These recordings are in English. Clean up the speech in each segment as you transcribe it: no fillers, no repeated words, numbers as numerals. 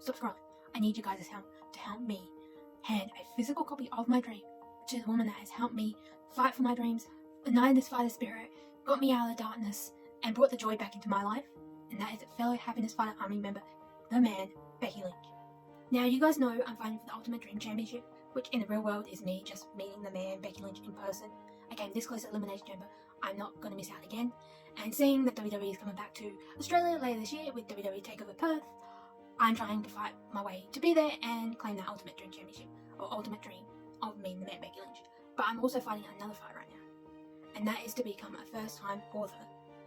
subscribe. I need you guys' help to help me hand a physical copy of my dream to the woman that has helped me fight for my dreams, ignited this fighter spirit, got me out of the darkness, and brought the joy back into my life. And that is a fellow Happiness Fighter Army member, the man, Becky Lynch. Now, you guys know I'm fighting for the Ultimate Dream Championship, which in the real world is me just meeting the man, Becky Lynch, in person. I came this close to Elimination Chamber, I'm not going to miss out again. And seeing that WWE is coming back to Australia later this year with WWE TakeOver Perth, I'm trying to fight my way to be there and claim that Ultimate Dream Championship, or Ultimate Dream of me, the man, Becky Lynch. But I'm also fighting another fight right now, and that is to become a first-time author.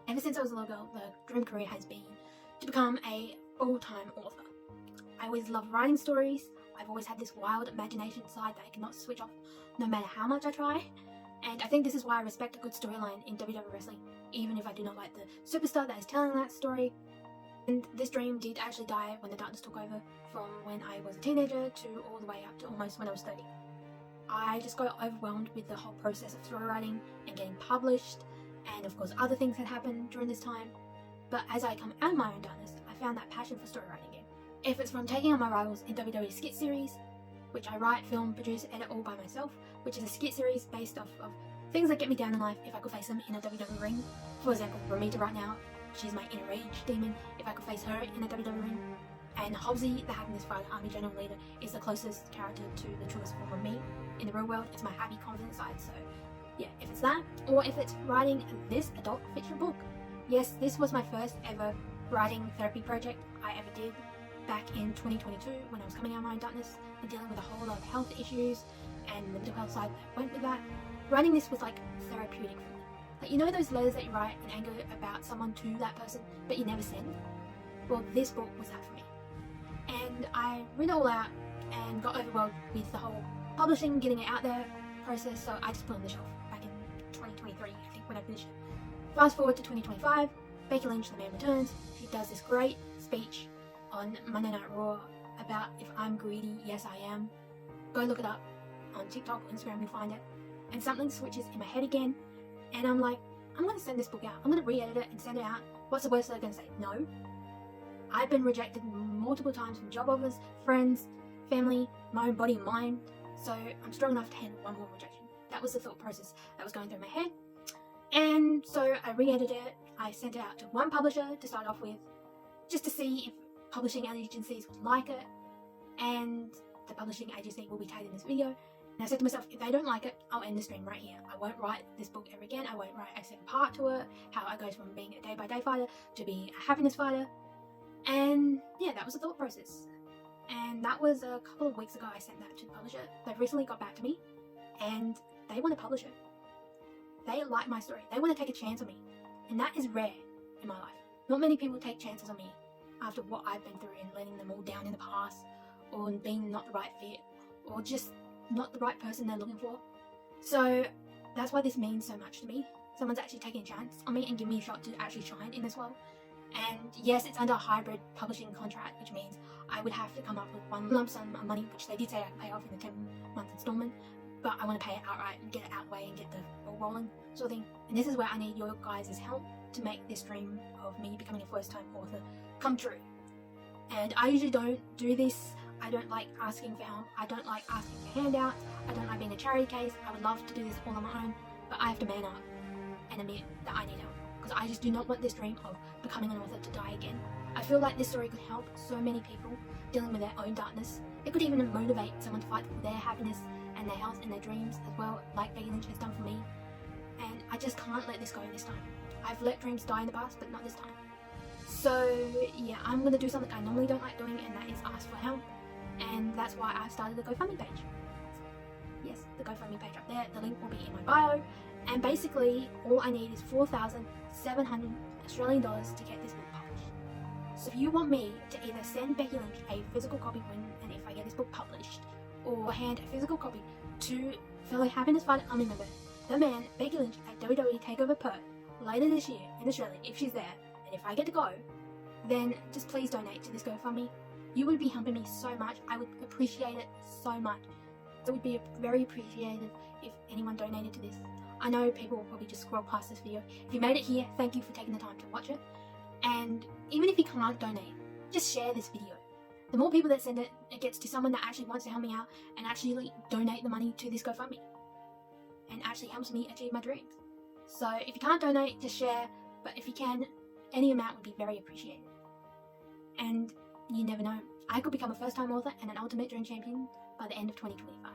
Ever since I was a little girl, the dream career has been to become a full-time author. I always loved writing stories. I've always had this wild imagination side that I cannot switch off no matter how much I try. And I think this is why I respect a good storyline in WWE Wrestling, even if I do not like the superstar that is telling that story. And this dream did actually die when the darkness took over, from when I was a teenager to all the way up to almost when I was 30. I just got overwhelmed with the whole process of story writing and getting published, and of course other things had happened during this time. But as I come out of my own darkness, I found that passion for story writing again. If it's from taking on my rivals in WWE skit series, which I write, film, produce, edit all by myself, which is a skit series based off of things that get me down in life if I could face them in a WWE ring. For example, Ramita right now, she's my inner rage demon, if I could face her in a WWE ring. And Hobbsy, the Happiness Fighter Army General Leader, is the closest character to the truest form of me. In the real world, it's my happy, confident side, so yeah, if it's that, or if it's writing this adult fiction book. Yes, this was my first ever writing therapy project I ever did back in 2022 when I was coming out of my own darkness and dealing with a whole lot of health issues and the mental health side that went with that. Writing this was like therapeutic for me. Like, you know those letters that you write in anger about someone to that person, but you never send? Well, this book was that for me. And I read it all out and got overwhelmed with the whole publishing, getting it out there process, so I just put it on the shelf back in 2023, I think, when I finished it. Fast forward to 2025, Becky Lynch, the man, returns. She does this great speech on Monday Night Raw about if I'm greedy, yes I am. Go look it up on TikTok or Instagram, you'll find it. And something switches in my head again, and I'm like, I'm going to send this book out. I'm going to re-edit it and send it out. What's the worst they're going to say? No. I've been rejected multiple times from job offers, friends, family, my own body and mind, so I'm strong enough to handle one more rejection. That was the thought process that was going through my head. And so I re-edited it. I sent it out to one publisher to start off with, just to see if publishing agencies would like it, and the publishing agency will be tagged in this video. And I said to myself, if they don't like it, I'll end the stream right here. I won't write this book ever again. I won't write a second part to it, how I go from being a day-by-day fighter to being a happiness fighter. And yeah, that was the thought process. And that was a couple of weeks ago I sent that to the publisher. They've recently got back to me, and they want to publish it. They like my story. They want to take a chance on me. And that is rare in my life. Not many people take chances on me after what I've been through and letting them all down in the past, or being not the right fit, or just not the right person they're looking for. So that's why this means so much to me. Someone's actually taking a chance on me and giving me a shot to actually shine in this world. And yes, it's under a hybrid publishing contract, which means I would have to come up with one lump sum of money, which they did say I can pay off in a 10-month installment, but I want to pay it outright and get it out of the way and get the ball rolling sort of thing. And this is where I need your guys' help to make this dream of me becoming a first-time author come true. And I usually don't do this. I don't like asking for help. I don't like asking for handouts. I don't like being a charity case. I would love to do this all on my own, but I have to man up and admit that I need help, because I just do not want this dream of becoming an author to die again. I feel like this story could help so many people dealing with their own darkness. It could even motivate someone to fight for their happiness and their health and their dreams as well, like Becky Lynch has done for me. And I just can't let this go this time. I've let dreams die in the past, but not this time. So yeah, I'm going to do something I normally don't like doing, and that is ask for help. And that's why I started the GoFundMe page. Yes, the GoFundMe page up there. The link will be in my bio. And basically, all I need is 4,700 Australian dollars to get this book published. So if you want me to either send Becky Lynch a physical copy when and if I get this book published, or hand a physical copy to fellow Happiness Fighter Army member, the man, Becky Lynch, at WWE TakeOver Perth later this year in Australia, if she's there, and if I get to go, then just please donate to this GoFundMe. You would be helping me so much. I would appreciate it so much. It would be very appreciated if anyone donated to this. I know people will probably just scroll past this video. If you made it here, thank you for taking the time to watch it. And even if you can't donate, just share this video. the more people that send it, it gets to someone that actually wants to help me out and actually donate the money to this GoFundMe and actually helps me achieve my dreams. So if you can't donate, just share, but if you can, any amount would be very appreciated. And you never know, I could become a first-time author and an ultimate dream champion by the end of 2025.